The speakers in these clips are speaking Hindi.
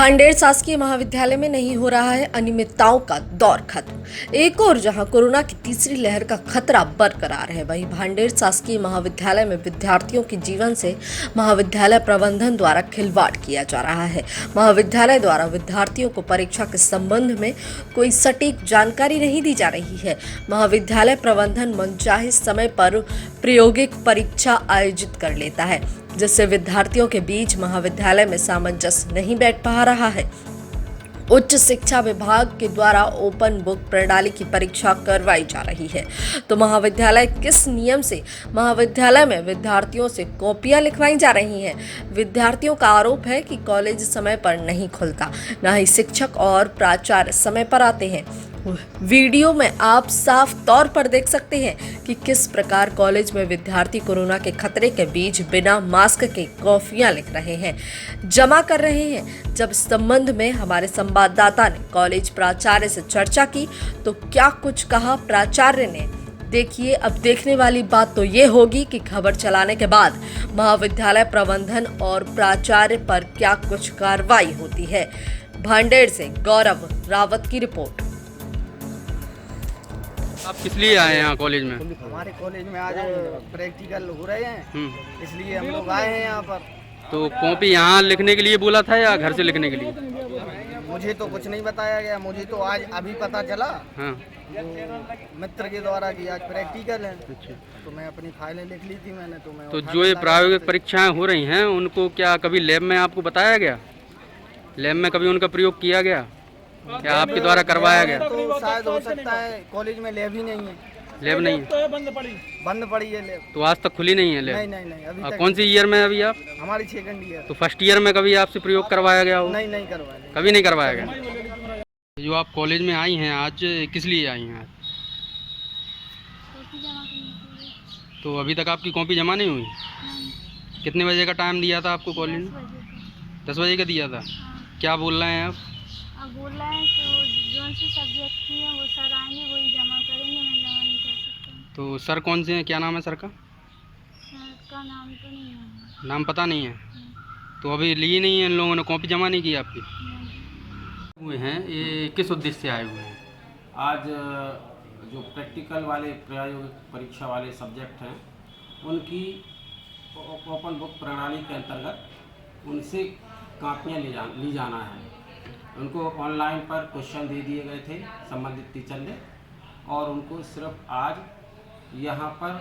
भांडेर शासकीय महाविद्यालय में नहीं हो रहा है अनियमितताओं का दौर खत्म। एक और जहां कोरोना की तीसरी लहर का खतरा बरकरार है, वहीं भांडेर शासकीय महाविद्यालय में विद्यार्थियों के जीवन से महाविद्यालय प्रबंधन द्वारा खिलवाड़ किया जा रहा है। महाविद्यालय द्वारा विद्यार्थियों को परीक्षा के संबंध में कोई सटीक जानकारी नहीं दी जा रही है। महाविद्यालय प्रबंधन मनचाहे समय पर प्रायोगिक परीक्षा आयोजित कर लेता है, जिससे विद्यार्थियों के बीच महाविद्यालय में सामंजस्य नहीं बैठ पा रहा है। उच्च शिक्षा विभाग के द्वारा ओपन बुक प्रणाली की परीक्षा करवाई जा रही है, तो महाविद्यालय किस नियम से महाविद्यालय में विद्यार्थियों से कॉपियां लिखवाई जा रही हैं। विद्यार्थियों का आरोप है कि कॉलेज समय पर नहीं खुलता, न ही शिक्षक और प्राचार्य समय पर आते हैं। वीडियो में आप साफ तौर पर देख सकते हैं कि किस प्रकार कॉलेज में विद्यार्थी कोरोना के खतरे के बीच बिना मास्क के कॉपियां लिख रहे हैं, जमा कर रहे हैं। जब इस संबंध में हमारे संवाददाता ने कॉलेज प्राचार्य से चर्चा की तो क्या कुछ कहा प्राचार्य ने, देखिए। अब देखने वाली बात तो ये होगी कि खबर चलाने के बाद महाविद्यालय प्रबंधन और प्राचार्य पर क्या कुछ कार्रवाई होती है। भांडेर से गौरव रावत की रिपोर्ट। आप किस लिए आए हैं यहाँ कॉलेज में? हमारे कॉलेज में आज प्रैक्टिकल हो रहे हैं, इसलिए हम लोग आए हैं यहाँ पर। तो कॉपी यहाँ लिखने के लिए बोला था या घर से लिखने के लिए? मुझे तो कुछ नहीं बताया गया, मुझे तो आज अभी पता चला। हाँ। तो मित्र के द्वारा कि आज प्रैक्टिकल है। अच्छा। तो मैं अपनी फाइलें लिख ली थी मैंने, तो मैं तो जो ये प्रायोगिक परीक्षाएं हो रही हैं उनको क्या कभी लैब में आपको बताया गया? लैब में कभी उनका प्रयोग किया गया? क्या आपके द्वारा करवाया गया? तो शायद हो सकता है, कॉलेज में लैब ही नहीं है। लैब नहीं है? बंद पड़ी है लैब। तो आज तक खुली नहीं है लैब? नहीं अभी तक। कौन सी ईयर में अभी आप? हमारी 2nd ईयर। तो फर्स्ट ईयर में कभी आपसे प्रयोग करवाया गया हो? नहीं करवाया, कभी नहीं करवाया गया। जो आप कॉलेज में आई हैं आज, किस लिए आई हैं आज? तो अभी तक आपकी कॉपी जमा नहीं हुई? कितने बजे का टाइम दिया था आपको कॉलेज में? 10 बजे का दिया था। क्या बोल रहे हैं आप? अब बोल रहे हैं तो जो से सब्जेक्ट की है वो सर आएंगे, वही जमा करेंगे, मैं जमा नहीं कर सकता हूँ। तो सर कौन से हैं, क्या नाम है सर का? सर का नाम तो नहीं है। नाम पता नहीं है? तो अभी ली नहीं है इन लोगों ने, कॉपी जमा नहीं की आपकी? हुए हैं, ये किस उद्देश्य से आए हुए हैं? आज जो प्रैक्टिकल वाले प्रायोगिक परीक्षा वाले सब्जेक्ट हैं उनकी ओपन बुक प्रणाली के अंतर्गत उनसे कापियाँ ली जाना है। उनको ऑनलाइन पर क्वेश्चन दे दिए गए थे संबंधित टीचर ने, और उनको सिर्फ आज यहाँ पर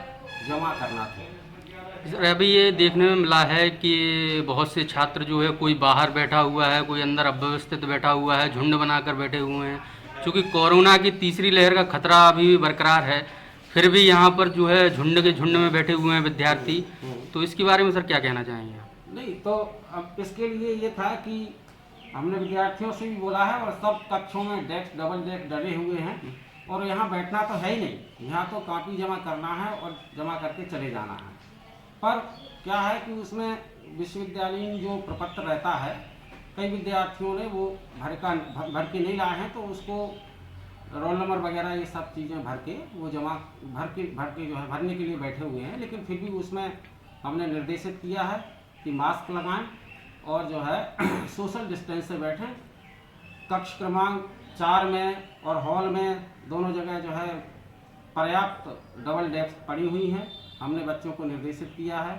जमा करना था। अभी ये देखने में मिला है कि बहुत से छात्र जो है, कोई बाहर बैठा हुआ है, कोई अंदर अव्यवस्थित बैठा हुआ है, झुंड बनाकर बैठे हुए हैं। क्योंकि कोरोना की तीसरी लहर का खतरा अभी भी बरकरार है, फिर भी यहाँ पर जो है झुंड के झुंड में बैठे हुए हैं विद्यार्थी। तो इसके बारे में सर क्या कहना चाहेंगे? नहीं, तो अब इसके लिए ये था कि हमने विद्यार्थियों से भी बोला है, और सब कक्षों में डेस्क डबल डेस्क डले हुए हैं, और यहाँ बैठना तो है ही नहीं। यहाँ तो कॉपी जमा करना है और जमा करके चले जाना है। पर क्या है कि उसमें विश्वविद्यालयीन जो प्रपत्र रहता है, कई विद्यार्थियों ने वो भर के नहीं लाए हैं, तो उसको रोल नंबर वगैरह ये सब चीज़ें भर के वो जमा भर के जो है भरने के लिए बैठे हुए हैं। लेकिन फिर भी उसमें हमने निर्देशित किया है कि मास्क लगाएं और जो है सोशल डिस्टेंस से बैठें। कक्ष क्रमांक 4 में और हॉल में दोनों जगह जो है पर्याप्त डबल डेस्क पड़ी हुई हैं। हमने बच्चों को निर्देशित किया है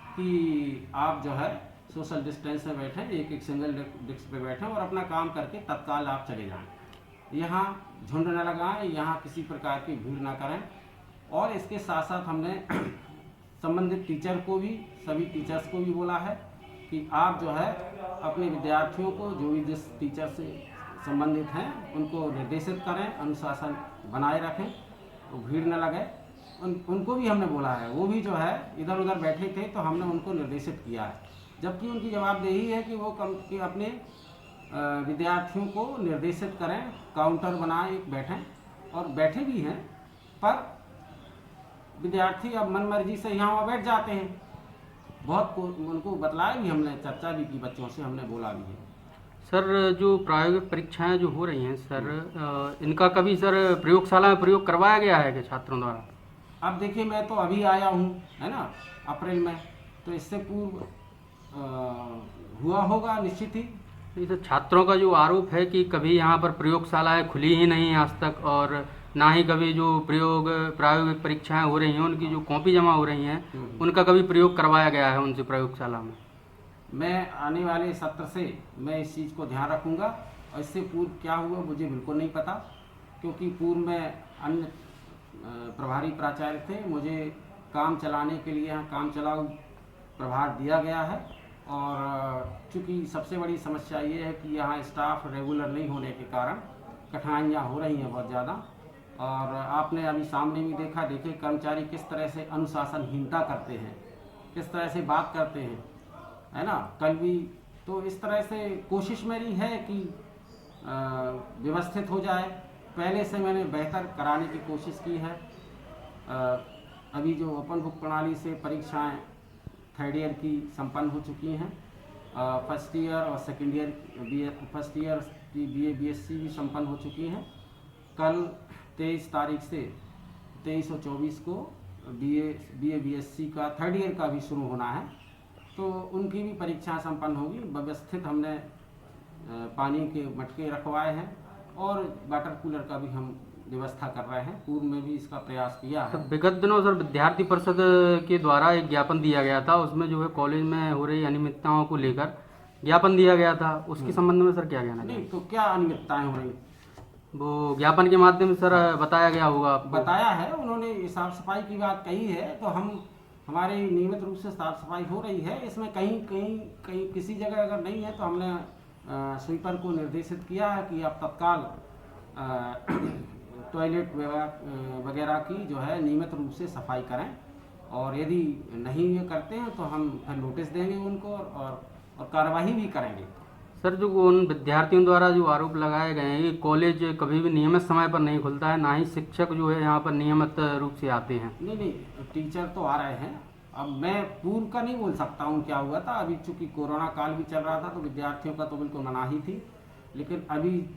कि आप जो है सोशल डिस्टेंस में बैठें, एक सिंगल डेस्क पे बैठें और अपना काम करके तत्काल आप चले जाएं। यहाँ झुंड न लगाएं, यहाँ किसी प्रकार की भीड़ ना करें। और इसके साथ साथ हमने संबंधित टीचर को भी, सभी टीचर्स को भी बोला है कि आप जो है अपने विद्यार्थियों को, जो भी जिस टीचर से संबंधित हैं, उनको निर्देशित करें, अनुशासन बनाए रखें, तो भीड़ न लगे। उनको भी हमने बोला है, वो भी जो है इधर उधर बैठे थे, तो हमने उनको निर्देशित किया है। जबकि उनकी जवाबदेही है कि वो अपने विद्यार्थियों को निर्देशित करें, काउंटर बनाए बैठें, और बैठे भी हैं। पर विद्यार्थी अब मन मर्जी से यहाँ वहाँ बैठ जाते हैं। बहुत उनको बतलाया भी हमने, चर्चा भी की बच्चों से, हमने बोला भी है। सर जो प्रायोगिक परीक्षाएं जो हो रही हैं सर, इनका कभी सर प्रयोगशाला में प्रयोग करवाया गया है क्या छात्रों द्वारा? अब देखिए, मैं तो अभी आया हूँ, है ना, अप्रैल में, तो इससे पूर्व हुआ होगा निश्चित ही। ये तो छात्रों का जो आरोप है कि कभी यहाँ पर प्रयोगशालाएं खुली ही नहीं आज तक, और ना ही कभी जो प्रायोगिक परीक्षाएं हो रही हैं उनकी जो कॉपी जमा हो रही हैं उनका कभी प्रयोग करवाया गया है उनसे प्रयोगशाला में। मैं आने वाले सत्र से मैं इस चीज़ को ध्यान रखूंगा, और इससे पूर्व क्या हुआ मुझे बिल्कुल नहीं पता, क्योंकि पूर्व में अन्य प्रभारी प्राचार्य थे। मुझे काम चलाने के लिए यहाँ काम चलाऊ प्रभार दिया गया है, और चूँकि सबसे बड़ी समस्या ये है कि यहाँ स्टाफ रेगुलर नहीं होने के कारण कठिनाइयाँ हो रही हैं बहुत ज़्यादा। और आपने अभी सामने भी देखे कर्मचारी किस तरह से अनुशासनहीनता करते हैं, किस तरह से बात करते हैं, है ना। कल भी तो इस तरह से कोशिश मेरी है कि व्यवस्थित हो जाए। पहले से मैंने बेहतर कराने की कोशिश की है। अभी जो ओपन बुक प्रणाली से परीक्षाएं थर्ड ईयर की संपन्न हो चुकी हैं, फर्स्ट ईयर और सेकेंड ईयर फर्स्ट ईयर की BA BSc भी संपन्न हो चुकी हैं। कल 23 तारीख से 23 और 24 को BA BSc का थर्ड ईयर का भी शुरू होना है, तो उनकी भी परीक्षा संपन्न होगी। व्यवस्थित हमने पानी के मटके रखवाए हैं और वाटर कूलर का भी हम व्यवस्था कर रहे हैं। पूर्व में भी इसका प्रयास किया है। विगत दिनों सर विद्यार्थी परिषद के द्वारा एक ज्ञापन दिया गया था, उसमें जो है कॉलेज में हो रही अनियमितताओं को लेकर ज्ञापन दिया गया था, उसके संबंध में सर क्या कहना नहीं, तो क्या अनियमितताएं हो रही? वो ज्ञापन के माध्यम से सर बताया गया होगा आपको? बताया है, उन्होंने साफ सफाई की बात कही है, तो हमारे नियमित रूप से साफ सफाई हो रही है। इसमें कहीं किसी जगह अगर नहीं है तो हमने स्वीपर को निर्देशित किया है कि आप तत्काल टॉयलेट वगैरह की जो है नियमित रूप से सफाई करें, और यदि नहीं ये करते हैं तो हम फिर नोटिस देंगे उनको और कार्रवाई भी करेंगे। सर जो उन विद्यार्थियों द्वारा जो आरोप लगाए गए हैं कि कॉलेज कभी भी नियमित समय पर नहीं खुलता है, ना ही शिक्षक जो है यहाँ पर नियमित रूप से आते हैं। नहीं, टीचर तो आ रहे हैं। अब मैं पूर्व का नहीं बोल सकता हूँ क्या हुआ था, अभी चूँकि कोरोना काल भी चल रहा था तो विद्यार्थियों का तो बिल्कुल मनाही थी। लेकिन अभी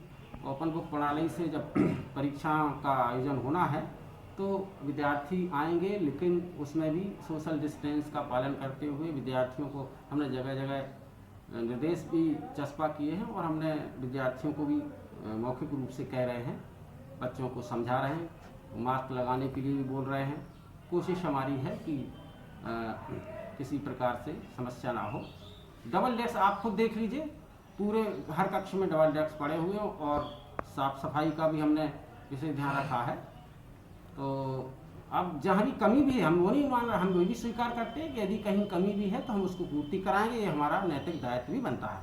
ओपन बुक प्रणाली से जब परीक्षा का आयोजन होना है तो विद्यार्थी आएंगे, लेकिन उसमें भी सोशल डिस्टेंस का पालन करते हुए विद्यार्थियों को हमने जगह जगह निर्देश भी चस्पा किए हैं, और हमने विद्यार्थियों को भी मौखिक रूप से कह रहे हैं, बच्चों को समझा रहे हैं, मास्क लगाने के लिए भी बोल रहे हैं। कोशिश हमारी है कि किसी प्रकार से समस्या ना हो। डबल डेस्क आप खुद देख लीजिए, पूरे हर कक्ष में डबल डेस्क पड़े हुए हैं, और साफ सफाई का भी हमने विशेष ध्यान रखा है। तो अब जहाँ भी कमी भी है हम वो नहीं मान रहे, हम वो भी स्वीकार करते हैं कि यदि कहीं कमी भी है तो हम उसको पूर्ति कराएंगे। ये हमारा नैतिक दायित्व भी बनता है।